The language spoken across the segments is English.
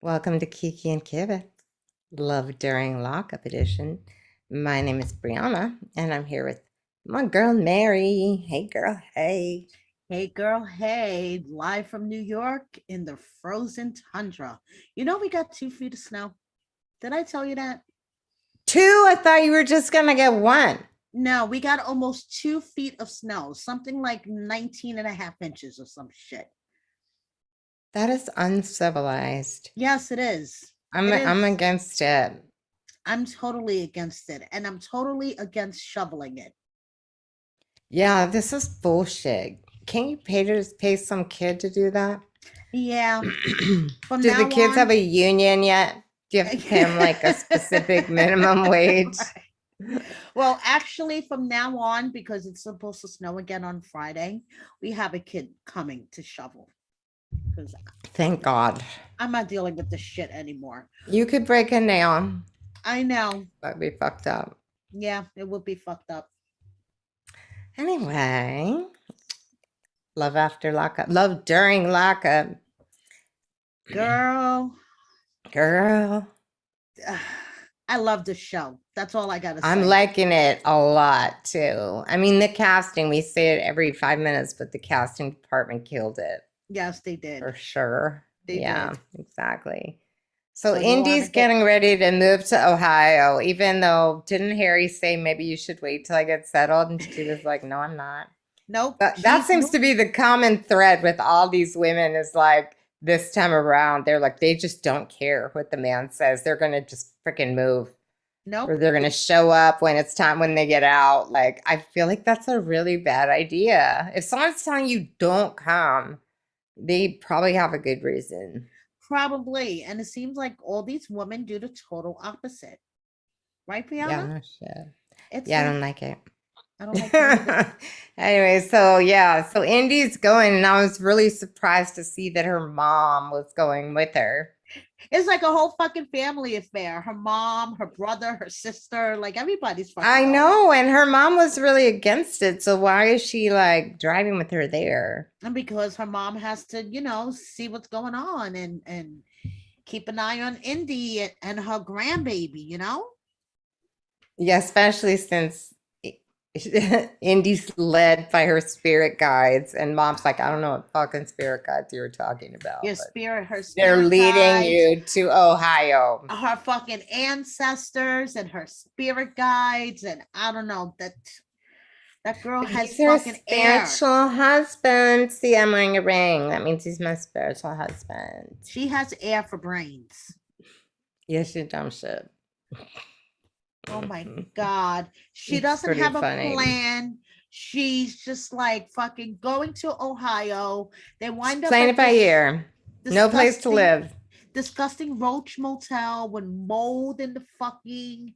Welcome to Kiki and Kivit, Love During Lockup Edition. My name is Brianna, and I'm here with my girl Mary. Hey, girl. Hey. Hey girl, hey, live from New York in the frozen tundra. You know, we got 2 feet of snow. Did I tell you that? Two? I thought you were just gonna get one. No, we got almost 2 feet of snow, something like 19 and a half inches or some shit. That is uncivilized. Yes, it is. I'm It I'm is. against it. I'm totally against it. And I'm totally against shoveling it. Yeah, this is bullshit. Can't you pay some kid to do that? Yeah, from Do the now kids have on. a union yet? Do you have to pay them like a specific minimum wage? Well, actually, from now on, because it's supposed to snow again on Friday, we have a kid coming to shovel because Thank God. I'm not dealing with this shit anymore. You could break a nail. I know. That'd be fucked up. Yeah, it would be fucked up. Anyway, love after lockup, love during lockup. Girl, Girl, I love this show. That's all I gotta I'm say. liking it a lot too. I mean, the casting, we say it every 5 minutes, but the casting department killed it Yes, they did. for sure. They Yeah, did. exactly. So So you want to Indy's get getting ready to move to Ohio, even though didn't Harry say maybe you should wait till I get settled? And she was like, no, I'm not. nope. That She's seems to be the common thread with all these women is like this time around, they're like, they just don't care what the man says. They're going to just freaking move or nope. they're going to show up when it's time when they get out. Like, I feel like that's a really bad idea. If someone's telling you don't come, they probably have a good reason. Probably. And it seems like all these women do the total opposite. Right, Yeah, Brianna? no shit. It's Yeah, I like don't like it. I don't like it either. Anyway, so yeah, so Indy's going, and I was really surprised to see that her mom was going with her. It's like a whole fucking family affair. Her mom, her brother, her sister, like everybody's fucking I going. know, and her mom was really against it. So why is she like driving with her there? And because her mom has to, see what's going on and keep an eye on Indy and her grandbaby. Yeah, especially since Indy's led by her spirit guides, and mom's like, I don't know what fucking spirit guides you were talking about, Your but spirit, her they're spirit leading guides, you to Ohio. her fucking ancestors and her spirit guides, and I don't know that girl has He's her fucking air. spiritual husband. See, I'm wearing a ring. That means he's my spiritual husband. She has air for brains. Yes, you dumb shit. Oh my god. She It's doesn't pretty have a funny. plan. She's just like fucking going to Ohio. They wind up Playing at it by this ear. No place to disgusting, live. disgusting roach motel with mold in the fucking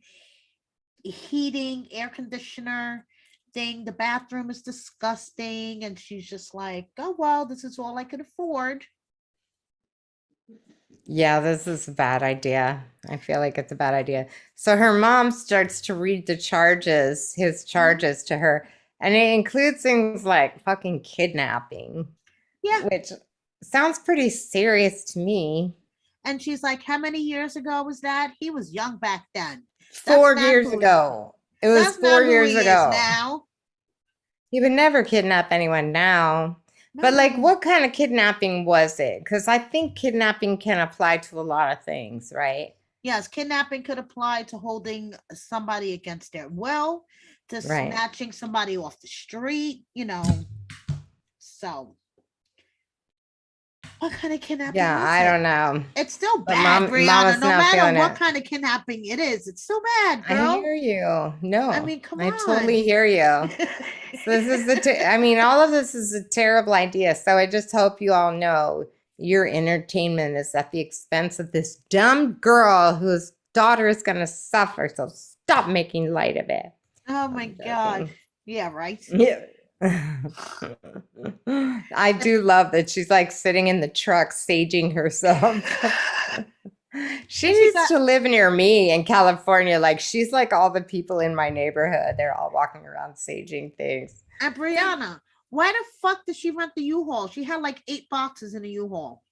heating, air conditioner thing. The bathroom is disgusting. And she's just like, oh, well, this is all I could afford. Yeah, this is a bad idea. I feel like it's a bad idea. So her mom starts to read the charges, his Mhm. charges to her, and it includes things like fucking kidnapping, Yeah. which sounds pretty serious to me. And she's like, how many years ago was that? He was young back then. That's 4 not years who he ago. It was that's four not who years he is ago. now. He would never kidnap anyone now. But like, No. what kind of kidnapping was it? Because I think kidnapping can apply to a lot of things, right? Yes, kidnapping could apply to holding somebody against their will, to Right. snatching somebody off the street. So, what kind of kidnapping Yeah, is I it? don't know. It's still But bad, Brianna. mama's No not matter feeling what it. kind of kidnapping it is, it's still bad, I girl. hear you. I No, mean, come I on. totally hear you. So this is I mean, all of this is a terrible idea. So I just hope you all know your entertainment is at the expense of this dumb girl whose daughter is going to suffer. So stop making light of it. Oh my I'm god. joking. Yeah, right. Yeah. I do love that she's like sitting in the truck saging herself. She And she needs got to live near me in California. Like she's like all the people in my neighborhood. They're all walking around saging things. and Brianna. Why the fuck did she rent the U-Haul? She had like 8 boxes in the U-Haul.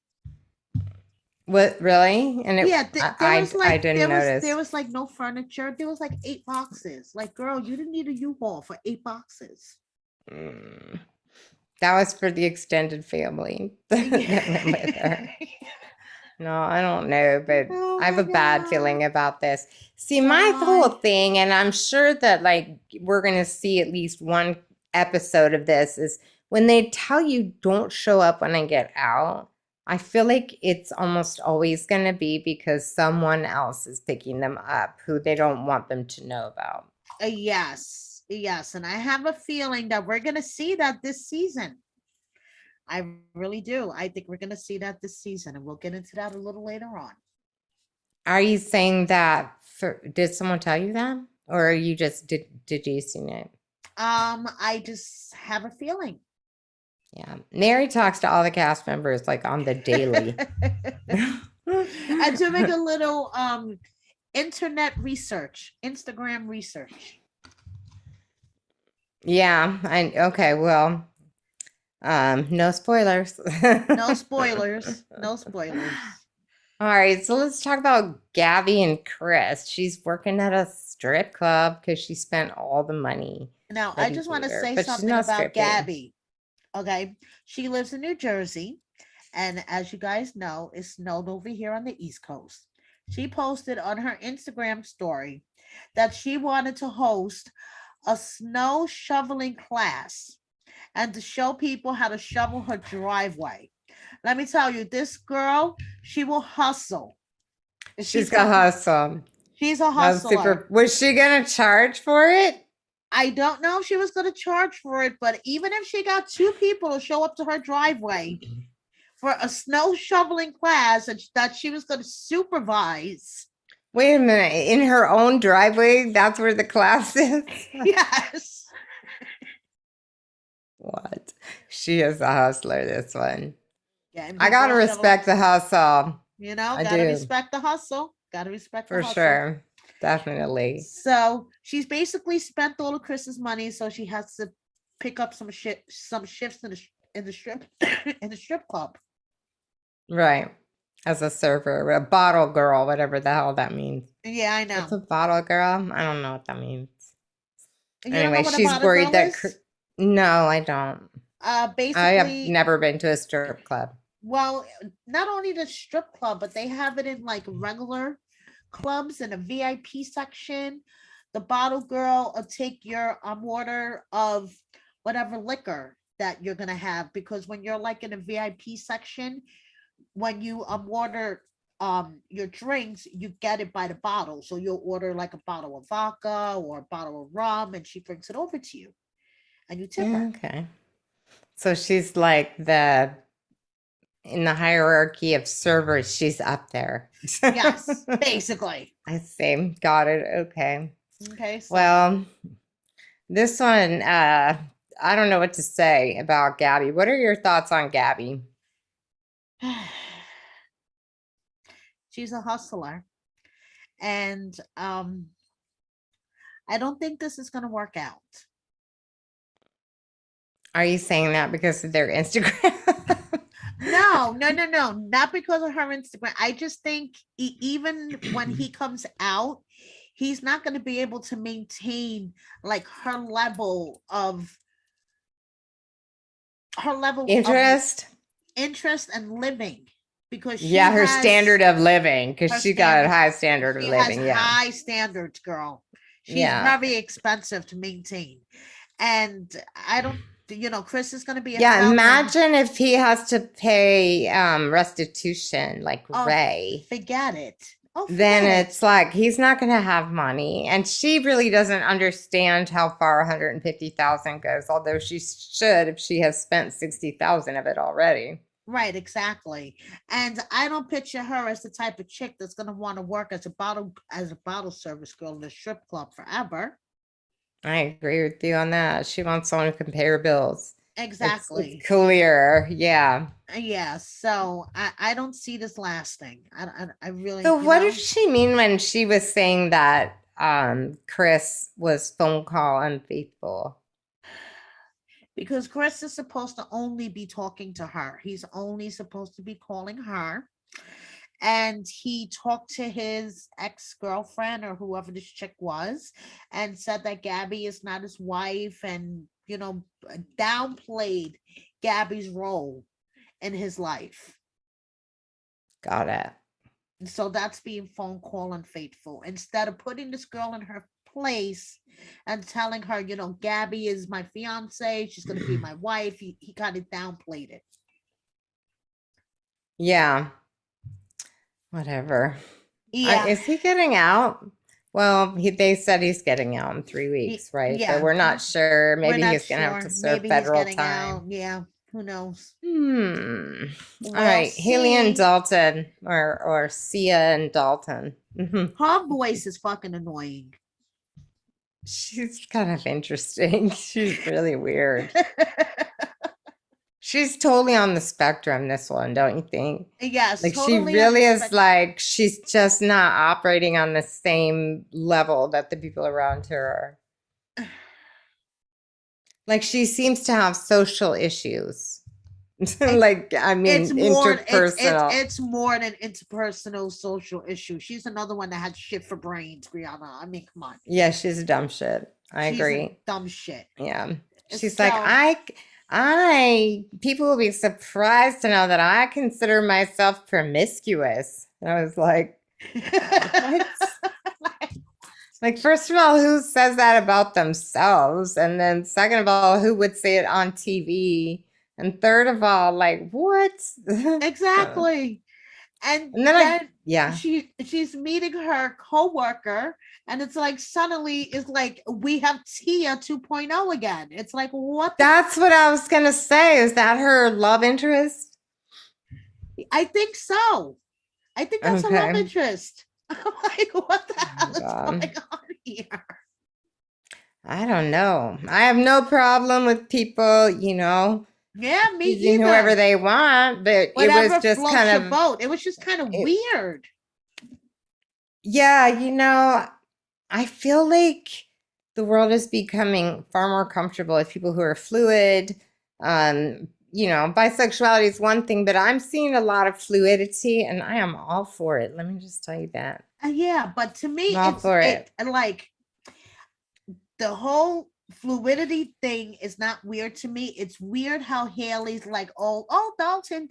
What really? And Yeah, there was I like didn't there notice. was like no furniture. There was like 8 boxes. Like, girl, you didn't need a U-Haul for 8 boxes. Mm. That was for the extended family that went with her. No, I don't know, but Oh I have my a bad god. feeling about this. See, So my do whole I. thing, and I'm sure that like we're gonna see at least one episode of this, is when they tell you don't show up when I get out. I feel like it's almost always gonna be because someone else is picking them up who they don't want them to know about. Yes, yes, and I have a feeling that we're gonna see that this season. I really do. I think we're gonna see that this season, and we'll get into that a little later on. Are you saying that did someone tell you that? Or are you just deducing it? I just have a feeling. Yeah. Mary talks to all the cast members like on the daily. And to make a little internet research, Instagram research. Yeah, I okay, well, no spoilers. No spoilers. No spoilers. All right, so let's talk about Gabby and Chris. She's working at a strip club because she spent all the money Now, that I he just want to gave her, say but she's something not about stripping. Gabby. Okay. She lives in New Jersey. And as you guys know, it snowed over here on the East Coast. She posted on her Instagram story that she wanted to host a snow shoveling class and to show people how to shovel her driveway. Let me tell you, this girl, she will hustle. If She's she's got something, hustle. she's a That's hustler. super. Was she gonna charge for it? I don't know if she was going to charge for it, but even if she got 2 people to show up to her driveway for a snow shoveling class that she was going to supervise. Wait a minute. In her own driveway, that's where the class is? Yes. What? She is a hustler, this one. Getting I people gotta to shovel. respect the hustle. I Gotta do, respect the hustle. Gotta respect the for hustle. sure. Definitely. So she's basically spent all of Chris's money, so she has to pick up some shifts in the strip in the strip club. Right. As a server, a bottle girl, whatever the hell that means. Yeah, I What's know. a bottle girl? I don't know what that means. You don't know Anyway, what a she's bottle worried girl that. is? No, I don't. I have Basically, never been to a strip club. well, not only the strip club, but they have it in like regular clubs in a VIP section. The bottle girl will take your order of whatever liquor that you're gonna have, because when you're like in a VIP section, when you order your drinks, you get it by the bottle. So you'll order like a bottle of vodka or a bottle of rum, and she brings it over to you, and you tip her. Okay. So she's like in the hierarchy of servers, she's up there. Yes, basically. I see. Got it. Okay. Okay, so Well, this one, I don't know what to say about Gabby. What are your thoughts on Gabby? she's a hustler, and I don't think this is going to work out. Are you saying that because of their Instagram? No, no, no, no, not because of her Instagram. I just think even when he comes out, he's not going to be able to maintain like her level of Interest? interest and living, because she Yeah, her has standard of living, her because she got a standard. high standard of She has living. Yeah. high standards, girl. She's Yeah. very expensive to maintain. And I don't, Chris is going to be a Yeah. felon. Imagine if he has to pay restitution like Oh, Ray. Forget it. Oh, Then forget it. it's like he's not going to have money. And she really doesn't understand how far 150,000 goes, although she should if she has spent 60,000 of it already. Right, exactly. And I don't picture her as the type of chick that's going to want to work as a bottle service girl in a strip club forever. I agree with you on that. She wants someone who can pay her bills. Exactly. It's clear. Yeah. Yeah. So I don't see this lasting. I really. So what did she mean when she was saying that Chris was phone call unfaithful? Because Chris is supposed to only be talking to her. He's only supposed to be calling her. and he talked to his ex-girlfriend or whoever this chick was and said that Gabby is not his wife, and downplayed Gabby's role in his life. Got it. So that's being phone call unfaithful. Instead of putting this girl in her place and telling her, Gabby is my fiance, she's gonna be my wife, he kind of downplayed it. Yeah. Whatever. Yeah. Is he getting out? Well, they said he's getting out in 3 weeks, right? yeah. But we're not sure. We're Maybe not he's gonna have to sure. serve Maybe federal he's getting time. out. Yeah. Who knows? All We'll right, Haley and see. Dalton, or Sia and Dalton. Her voice is fucking annoying. She's kind of interesting. She's really weird. She's totally on the spectrum, this one, don't you think? Yes, Like totally she on the really is spectrum. like, she's just not operating on the same level that the people around her are. Like she seems to have social issues. Like, I mean, interpersonal. It's more than interpersonal social issue. She's another one that had shit for brains, Brianna. I mean, come on. Yeah, she's a dumb shit. I She's agree. dumb shit. Yeah. She's So- like, people will be surprised to know that I consider myself promiscuous. And I was like, what? Like, first of all, who says that about themselves? And then second of all, who would say it on TV? And third of all, like, what? Exactly. And then yeah. she's meeting her coworker, and it's like suddenly it's like we have Tia 2.0 again. It's like, what? That's what I was gonna say. Is that her love interest? I think so. I think that's Okay. a love interest. I'm like, what the hell is God. going on here? I don't know. I have no problem with people, Yeah, me using either. whoever they want, but Whatever it was just floats kind your of boat. It was just kind of weird. Yeah, I feel like the world is becoming far more comfortable with people who are fluid. Bisexuality is one thing, but I'm seeing a lot of fluidity, and I am all for it. Let me just tell you that. Yeah, but to me, I'm all for it. Like the whole fluidity thing is not weird to me. It's weird how Haley's like, oh, Dalton,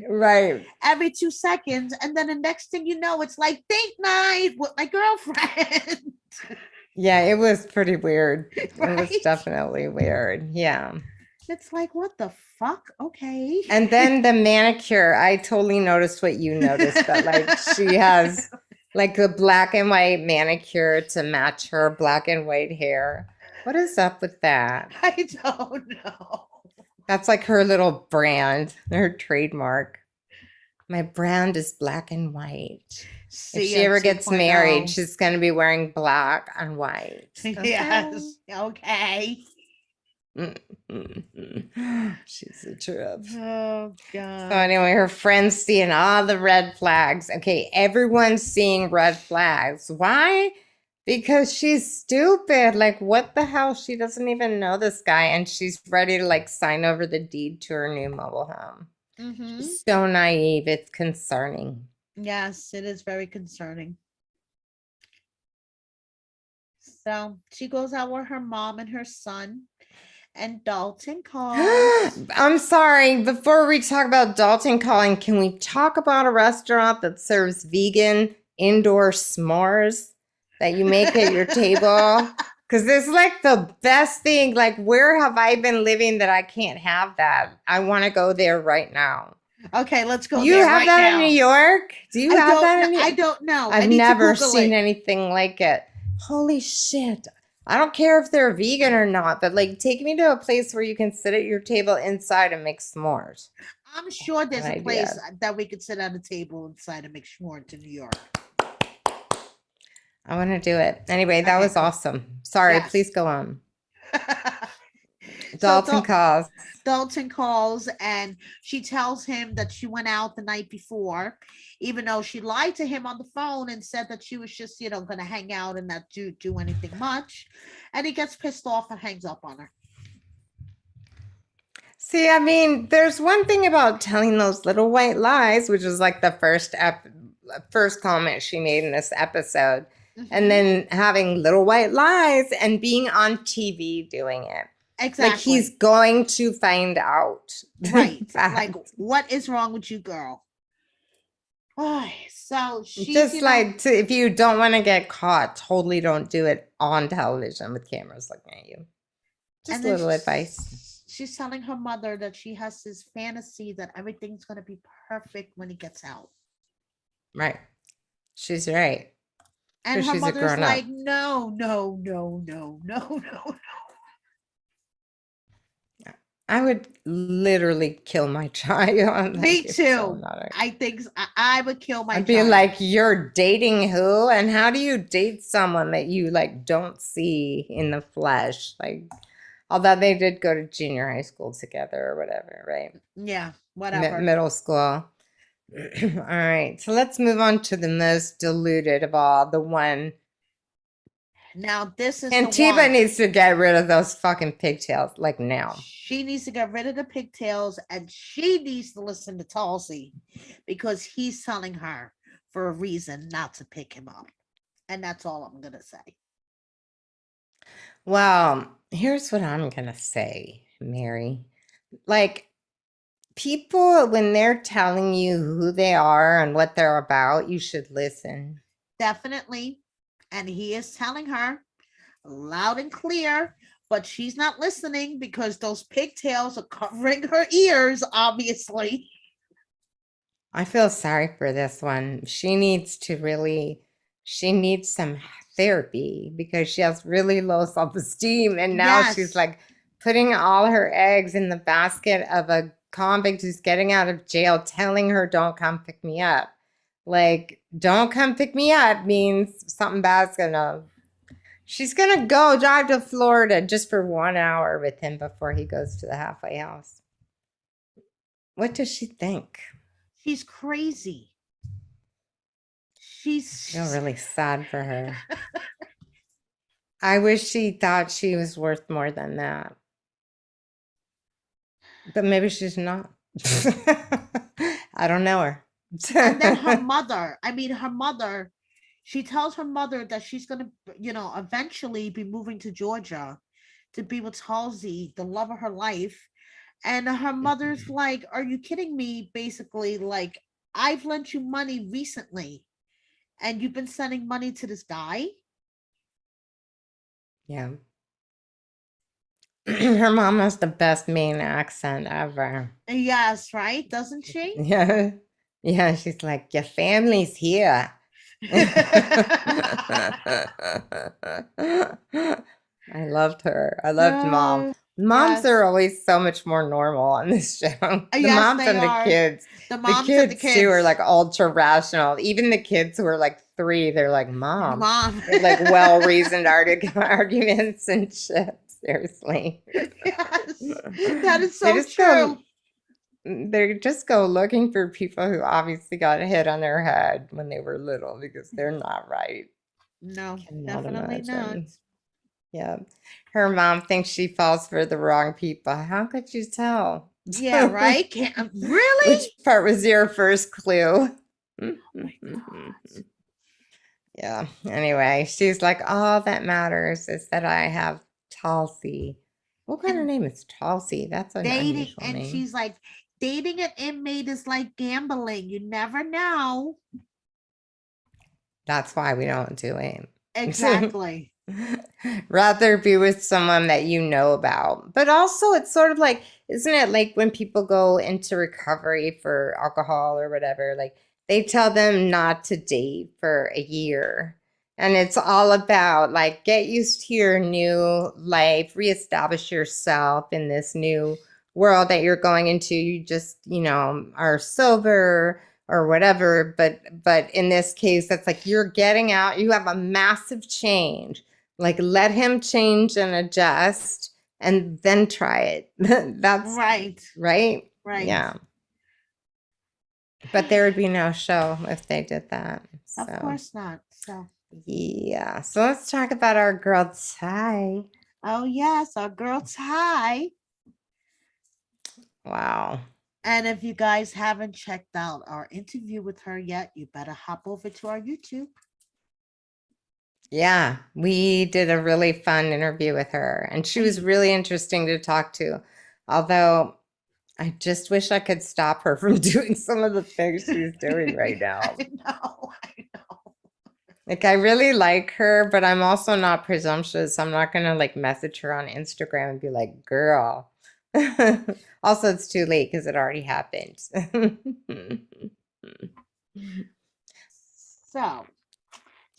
Right. every 2 seconds, and then the next thing you know, it's like date night with my girlfriend. Yeah, it was pretty weird. Right? It was definitely weird. Yeah. It's like, what the fuck? Okay. And then the manicure, I totally noticed what you noticed, but like she has like a black and white manicure to match her black and white hair. What is up with that? I don't know. That's like her little brand, her trademark. My brand is black and white. If she ever gets married, she's going to be wearing black and white. Yes. Okay. She's a trip. Oh God. So anyway, her friends seeing all the red flags. Okay, everyone's seeing red flags. Why? Because she's stupid. Like, what the hell? She doesn't even know this guy, and she's ready to like sign over the deed to her new mobile home. She's so naive. It's concerning. Yes, it is very concerning. So she goes out with her mom and her son, and Dalton calls. I'm sorry. Before we talk about Dalton calling, can we talk about a restaurant that serves vegan indoor s'mores that you make at your table? Because it's like the best thing. Like, where have I been living that I can't have that? I want to go there right now. Okay, let's go. You there have right that now. in New York? Do you have that in New York? I don't know. I've I need to never Google seen it. anything like it. Holy shit. I don't care if they're vegan or not, but like take me to a place where you can sit at your table inside and make s'mores. I'm sure there's Good a place idea. that we could sit at a table inside and make s'mores in New York. I want to do it. Anyway, that Okay, was cool. awesome. Sorry, Yes. please go on. So Dalton calls. Dalton calls, and she tells him that she went out the night before, even though she lied to him on the phone and said that she was just, going to hang out and not do anything much. And he gets pissed off and hangs up on her. See, I mean, there's one thing about telling those little white lies, which is like the first comment she made in this episode, and Mhm. then having little white lies and being on TV doing it. Like he's Exactly. going to find out. Right. that. Like, what is wrong with you, girl? So she's, Just like if you don't want to get caught, totally don't do it on television with cameras looking at you. Just and a then little advice. she's telling her mother that she has this fantasy that everything's going to be perfect when he gets out. Right. She's right. And her She's a mother's grown up. like, no, no, no, no, no, no. I would literally kill my child. Me Like, it's so too. not I think I would kill my I'd be child. like, you're dating who? And how do you date someone that you like don't see in the flesh? Like, although they did go to junior high school together or whatever, right? Yeah, whatever. Middle school. All right. So let's move on to the most diluted of all, the one. Now this is And the Tiba one. needs to get rid of those fucking pigtails, like now. She needs to get rid of the pigtails and she needs to listen to Tulsi because he's telling her for a reason not to pick him up. And that's all I'm going to say. Well, here's what I'm going to say, Mary. Like, people, when they're telling you who they are and what they're about, you should listen. Definitely. And he is telling her loud and clear, but she's not listening because those pigtails are covering her ears, obviously. I feel sorry for this one. She needs some therapy because she has really low self-esteem. And now she's Yes. like putting all her eggs in the basket of a convict who's getting out of jail, telling her, don't come pick me up. Like, don't come pick me up means something bad's she's gonna go drive to Florida just for 1 hour with him before he goes to the halfway house. What does she think? She's crazy. I feel really sad for her. I wish she thought she was worth more than that. But maybe she's not. I don't know her. And then her mother, she tells her mother that she's going to, eventually be moving to Georgia to be with Halsey, the love of her life. And her mother's like, are you kidding me? Basically, like, I've lent you money recently and you've been sending money to this guy. Yeah. Her mom has the best Maine accent ever. Yes, right? Doesn't she? Yeah. Yeah, she's like, your family's here. I loved her. I loved Mom. Moms yes. are always so much more normal on this show. The Yes, moms they and the are. kids. The The moms and the kids too are kids. like ultra rational. Even the kids who are like 3, they're like, Mom. Mom. They're like well-reasoned arguments and shit. Seriously. Yes, that is They so just true. They just go looking for people who obviously got hit on their head when they were little because they're not right. No, Cannot definitely not. imagine. Yeah. Her mom thinks she falls for the wrong people. How could you tell? Yeah, right? Really? Which part was your first clue? Oh my God. Yeah. Anyway, she's like, all that matters is that I have Tulsi. What kind of And name is Tulsi? That's an dating, unusual and name. she's like, dating an inmate is like gambling. You never know. That's why we don't do it. Exactly. Rather be with someone that you know about. But also, it's sort of like, isn't it like when people go into recovery for alcohol or whatever, like they tell them not to date for a year. And it's all about like, get used to your new life, reestablish yourself in this new world that you're going into. You just, are sober or whatever. But in this case, that's like you're getting out, you have a massive change. Like let him change and adjust and then try it. That's Right. right. Right. Yeah. But there would be no show if they did that. Of So course not. So, yeah. So let's talk about our girl Ty. oh yes, our girl Ty. Wow. And if you guys haven't checked out our interview with her yet, you better hop over to our YouTube. Yeah, we did a really fun interview with her, and she was really interesting to talk to. Although I just wish I could stop her from doing some of the things she's doing right now. I know. Like, I really like her, but I'm also not presumptuous. I'm not gonna like message her on Instagram and be like, girl. Also, it's too late because it already happened. So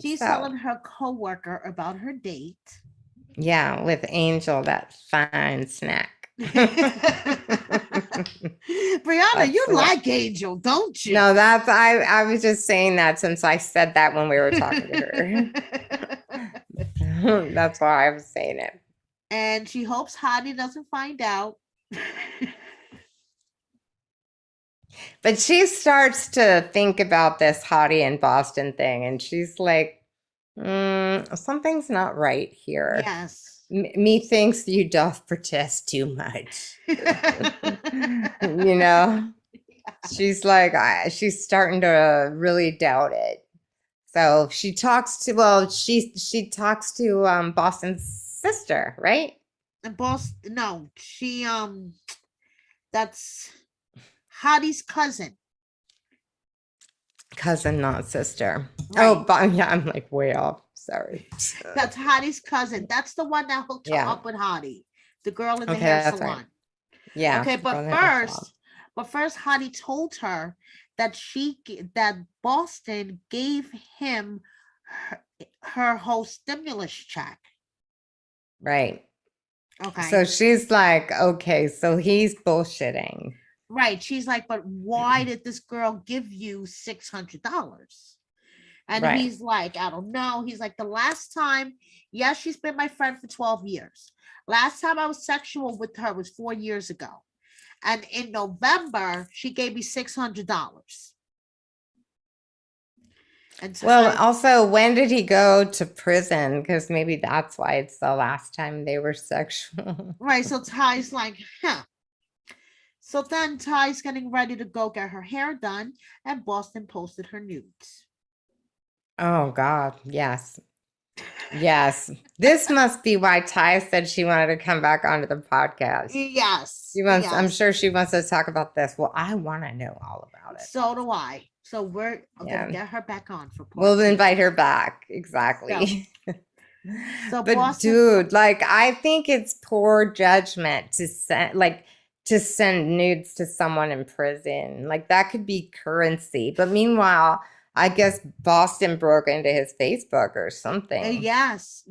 she's So, telling her coworker about her date. yeah, with Angel, that fine snack. Brianna, you That's what- like Angel, don't you? No, that's I was just saying that since I said that when we were talking to her. That's why I was saying it. And she hopes Hottie doesn't find out. But she starts to think about this Hottie in Boston thing, and she's like, something's not right here. Yes. Methinks you doth protest too much. You know? She's like, she's starting to really doubt it. So she talks to, well, she talks to Boston's sister, right? And boss, no, she that's Hottie's cousin. Cousin, not sister. Right. Oh, but yeah, I'm like way off. Sorry. That's Hottie's cousin. That's the one that hooked her Yeah. up with Hottie, the girl in the Okay, hair that's salon. right. Yeah. Okay, but brother in the first, Hottie told her that that Boston gave him her whole stimulus check. right. Okay. So she's like, okay, so he's bullshitting. Right. She's like, but why did this girl give you $600? And Right. he's like, I don't know. He's like, the last time, yes, she's been my friend for 12 years. Last time I was sexual with her was 4 years ago. And in November, she gave me $600. And Well, also, when did he go to prison? Because maybe that's why it's the last time they were sexual. right. So Ty's like, huh. So then Ty's getting ready to go get her hair done, and Boston posted her nudes. Oh, God. Yes. Yes. This must be why Ty said she wanted to come back onto the podcast. Yes. She wants, I'm yes. sure she wants to talk about this. Well, I want to know all about it. So do I. So we're Yeah. gonna get her back on for part We'll 2. invite her back. Exactly. So But Boston, dude, like, I think it's poor judgment to send nudes to someone in prison. Like, that could be currency. But meanwhile, I guess Boston broke into his Facebook or something. yes.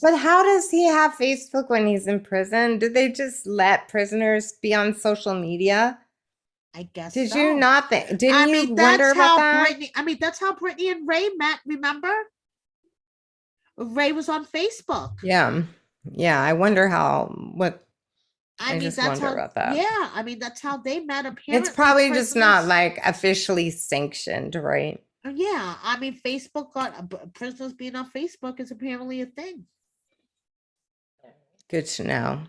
But how does he have Facebook when he's in prison? Do they just let prisoners be on social media? I guess. Did so. you not think? Didn't you wonder that's about how that? Brittany. I mean, that's how Brittany and Ray met. Remember? Ray was on Facebook. Yeah. I wonder what. I mean, just that's wonder how. about that. Yeah, I mean, that's how they met. Apparently, It's probably just not prisoners- like officially sanctioned, right? Yeah, I mean, Facebook got prisoners being on Facebook is apparently a thing. Good to know.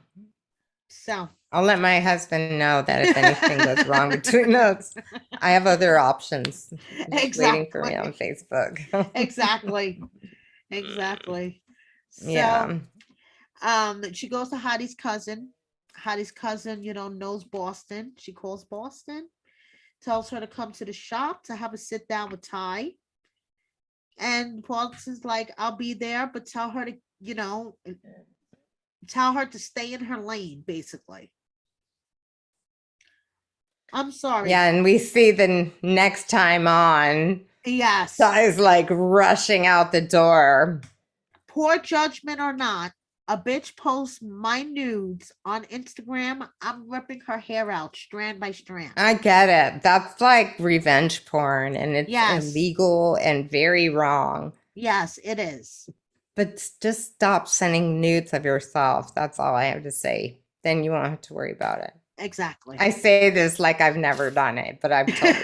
So I'll let my husband know that if anything goes wrong between us, I have other options just waiting for me on Facebook. exactly. So, Yeah. she goes to Hottie's cousin. Hottie's cousin, knows Boston. She calls Boston, tells her to come to the shop to have a sit down with Ty. And Boston's like, I'll be there, but tell her to, tell her to stay in her lane, basically. I'm sorry. Yeah, and we see the next time on, Yes. Ty's like rushing out the door. Poor judgment or not, a bitch posts my nudes on Instagram. I'm ripping her hair out strand by strand. I get it. That's like revenge porn, and it's Yes. illegal and very wrong. Yes, it is. But just stop sending nudes of yourself. That's all I have to say. Then you won't have to worry about it. Exactly. I say this like I've never done it, but I've told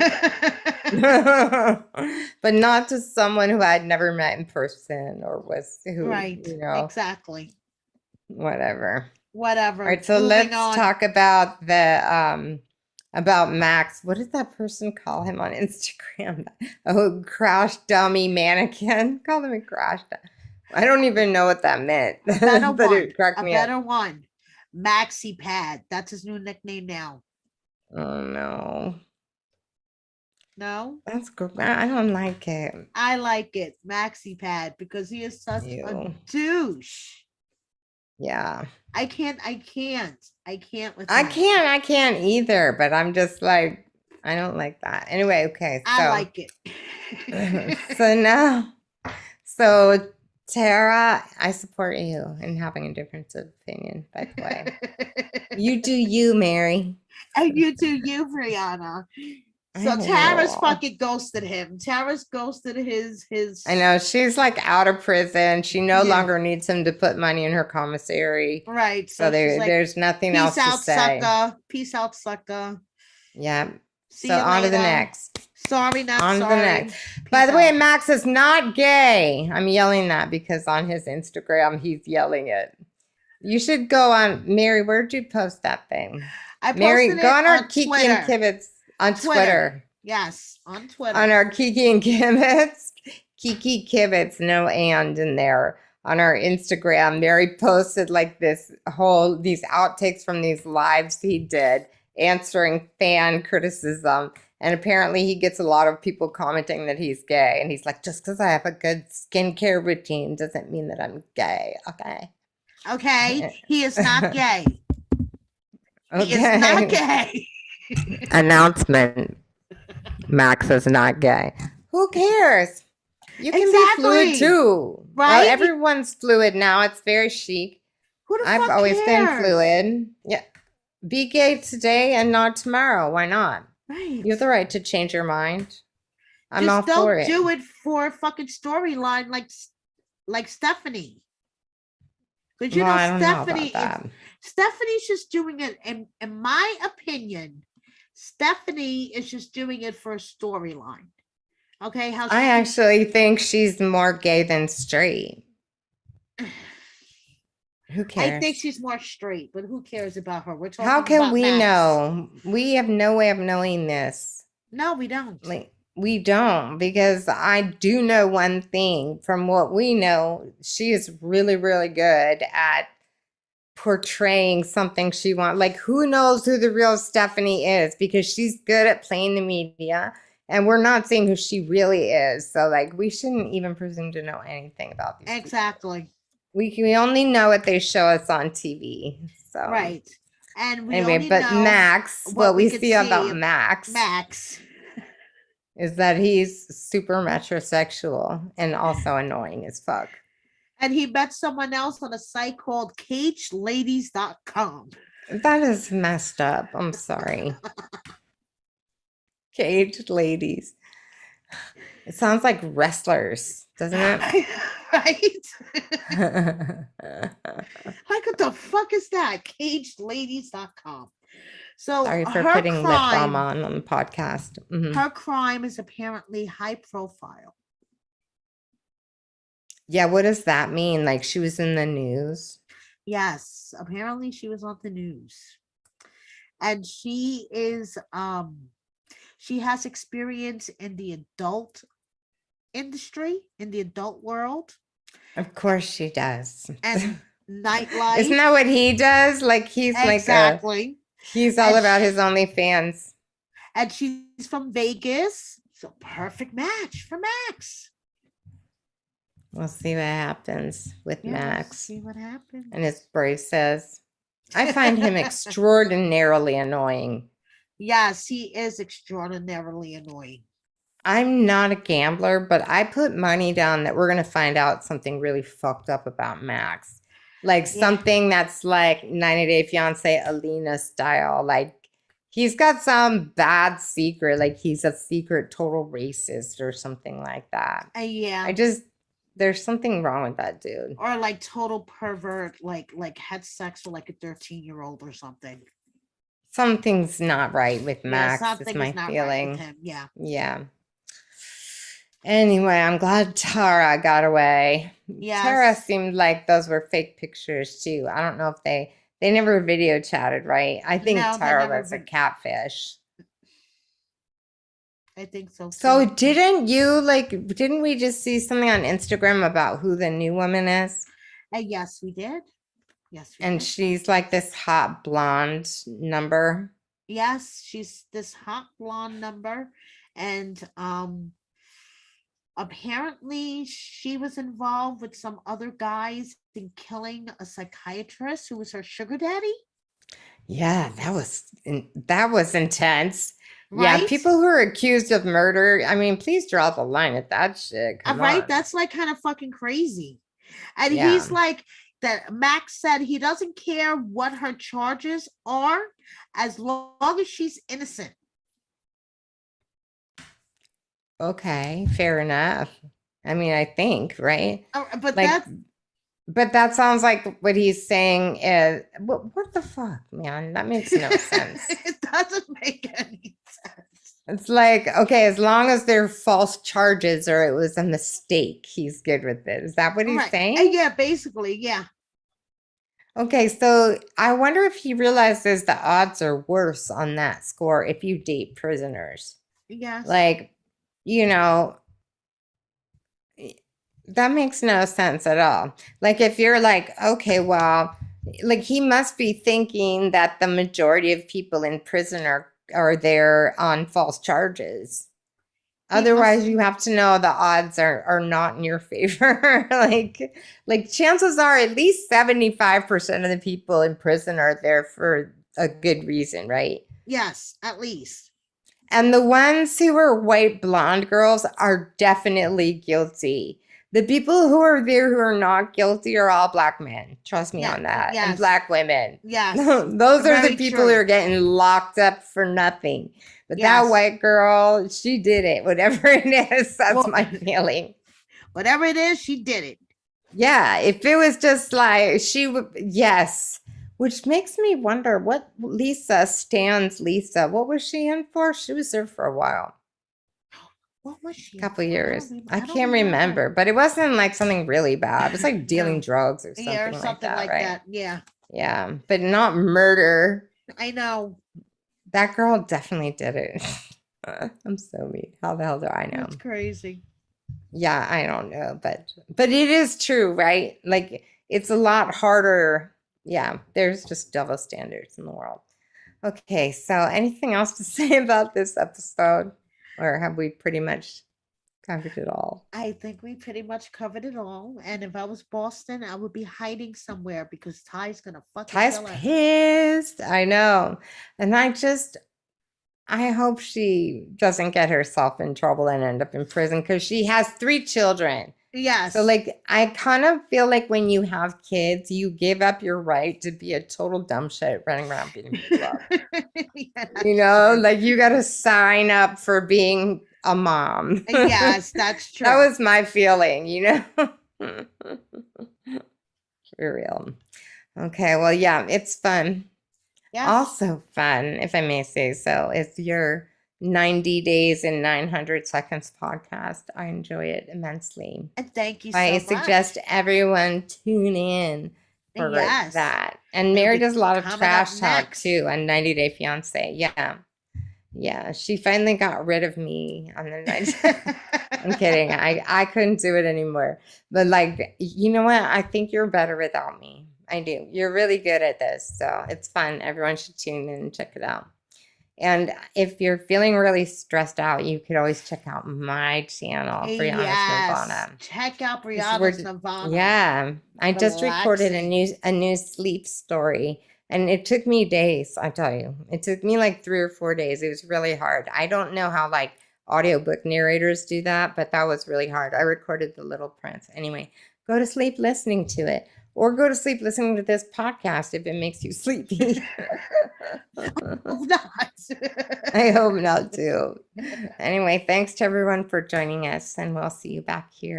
but not to someone who I'd never met in person or was who, right. Exactly. whatever. Whatever. All right, so Moving let's on. talk about Max. What did that person call him on Instagram? Oh, crash dummy mannequin. Call him a crash dummy. I don't even know what that meant, A better but one. it cracked A me up. better one. Maxi Pad. That's his new nickname now. Oh no, No? that's good. I don't like it. I like it. Maxi Pad because he is such a Ew. douche. Yeah, I can't with I him. can't either. But I'm just like, I don't like that. Anyway, okay, I so like it. so now, so Tara, I support you in having a difference of opinion. By the way, you do you, Mary. And you do you, Brianna. So I Tara's will. fucking ghosted him. Tara's ghosted his I know she's like out of prison. She no Yeah. longer needs him to put money in her commissary. Right. So So she's like, there's nothing else peace to out, say. sucker. Peace out, sucker. Yeah. See So you on to the later. next. Sorry, not On to the sorry. next. Peace By the way, out. Max is not gay. I'm yelling that because on his Instagram he's yelling it. You should go on Mary. Where'd you post that thing? I posted Mary, it go on our on Kiki Twitter. and Kibitz on Twitter. Twitter. Yes, on Twitter. On our Kiki and Kibitz. Kiki Kibitz, no and in there. On our Instagram, Mary posted like these outtakes from these lives he did answering fan criticism. And apparently he gets a lot of people commenting that he's gay. And he's like, just because I have a good skincare routine doesn't mean that I'm gay. Okay. Okay, he is not gay. Okay. He is not gay. Announcement. Max is not gay. Who cares? You can be fluid Exactly. too. Right? Well, everyone's fluid now. It's very chic. Who the I've fuck always been cares? fluid. Yeah. Be gay today and not tomorrow. Why not? Right. You have the right to change your mind. I'm Just all don't for it. do it for a fucking storyline like Stephanie. Because you Well, I know don't know about Stephanie that. Stephanie's just doing it in my opinion. Stephanie is just doing it for a storyline. Okay, how I actually think she's more gay than straight. Who cares? I think she's more straight, but who cares about her? We're talking How can about we Max. know? We have no way of knowing this. No, we don't. Like, we don't, because I do know one thing from what we know. She is really, really good at portraying something she wants. Like, who knows who the real Stephanie is, because she's good at playing the media and we're not seeing who she really is. So like, we shouldn't even presume to know anything about these people. Exactly. We only know what they show us on TV. So Right. And we anyway, only but know Max, what what we we could see about see Max is that he's super metrosexual and also annoying as fuck. And he met someone else on a site called cageladies.com. That is messed up. I'm sorry. Caged ladies. It sounds like wrestlers, doesn't it? Right? Like, what the fuck is that? Cageladies.com. So Sorry for her putting lip balm crime, on the podcast. Mhm. her crime is apparently high profile. Yeah, what does that mean? Like, she was in the news? Yes, apparently she was on the news. And she is she has experience in the adult industry, in the adult world, Of course she does. and nightlife. Isn't that what he does? Like, he's exactly. he's all And about she- his OnlyFans. And she's from Vegas. So perfect match for Max. We'll see what happens with Yeah, let's Max see what happens. and his braces. I find him extraordinarily annoying. Yes, he is extraordinarily annoying. I'm not a gambler, but I put money down that we're going to find out something really fucked up about Max. Like Yeah. something that's like 90 Day Fiance Alina style. Like, he's got some bad secret. Like, he's a secret total racist or something like that. Yeah. There's something wrong with that dude. Or like total pervert, like had sex with like a 13-year-old or something. Something's not right with Yeah, Max, something is my is not right feeling. with him. Yeah. Yeah. Anyway, I'm glad Tara got away. Yes. Tara seemed like those were fake pictures too. I don't know if they They never video chatted, right? I think No, they Tara never. was a catfish. I think so So too. didn't we just see something on Instagram about who the new woman is? Yes, we did. Yes, we And did. she's like this hot blonde number. Yes, she's this hot blonde number, and apparently she was involved with some other guys in killing a psychiatrist who was her sugar daddy. Yeah, that was intense. Yeah, Right? people who are accused of murder, I mean, please draw the line at that shit. Come Right? on. That's like kind of fucking crazy. And Yeah. he's like, that Max said he doesn't care what her charges are as long as she's innocent. Okay, fair enough. I mean, I think, right? But Like, that's but that sounds like what he's saying is what the fuck, man? That makes no sense. it doesn't make any sense. It's like, okay, as long as they're false charges or it was a mistake, he's good with it. Is that what he's Right. saying? Yeah, basically, yeah. Okay, so I wonder if he realizes the odds are worse on that score if you date prisoners. Yes. Like, you know, that makes no sense at all. Like, if you're like, okay, well, like he must be thinking that the majority of people in prison are there on false charges. Otherwise, you have to know the odds are not in your favor. like chances are at least 75% of the people in prison are there for a good reason, right? Yes, at least. And the ones who are white blonde girls are definitely guilty. The people who are there who are not guilty are all black men. Trust me on that. And black women. Yes. Those are the Very people true. who are getting locked up for nothing. But Yes. that white girl, she did it. Whatever it is, that's Well, my feeling. Whatever it is, she did it. Yeah, if it was just like she would, yes. Which makes me wonder what Lisa stands. Lisa, what was she in for? She was there for a while. What was she? A couple years. I don't can't remember, but it wasn't like something really bad. It was like dealing No. drugs or Yeah, or something like something that, like right? that. Yeah. Yeah, but not murder. I know. That girl definitely did it. I'm so mean. How the hell do I know? That's crazy. Yeah, I don't know, but it is true, right? Like it's a lot harder. Yeah, there's just double standards in the world. Okay, so anything else to say about this episode? Or have we pretty much covered it all? I think we pretty much covered it all. And if I was Boston, I would be hiding somewhere because Ty's gonna fucking Ty's kill her. pissed. I know. And I hope she doesn't get herself in trouble and end up in prison because she has 3 children. Yes. So like I kind of feel like when you have kids, you give up your right to be a total dumb shit running around beating people up. Yeah, You know, true. like you got to sign up for being a mom. Yes, that's true. That was my feeling, you know. For real. Okay, well, yeah, it's fun. Yes. Also fun, if I may say so, is your 90 Days in 900 Seconds podcast. I enjoy it immensely. And thank you I so suggest much. everyone tune in for Yes. that. And It'll Mary be does a lot of coming up trash talk next. too on 90 Day Fiance. Yeah. Yeah. She finally got rid of me on the night. I'm kidding. I couldn't do it anymore. But like, you know what? I think you're better without me. I do. You're really good at this. So it's fun. Everyone should tune in and check it out. And if you're feeling really stressed out, you could always check out my channel, Brianna's Nirvana. Check out This is Brianna's Nirvana. Yeah. I just recorded Relaxing. a new sleep story. And it took me days, I tell you. It took me like 3 or 4 days. It was really hard. I don't know how like audiobook narrators do that, but that was really hard. I recorded The Little Prince. Anyway, go to sleep listening to it. Or go to sleep listening to this podcast if it makes you sleepy. Not. I hope not too. Anyway, thanks to everyone for joining us, and we'll see you back here.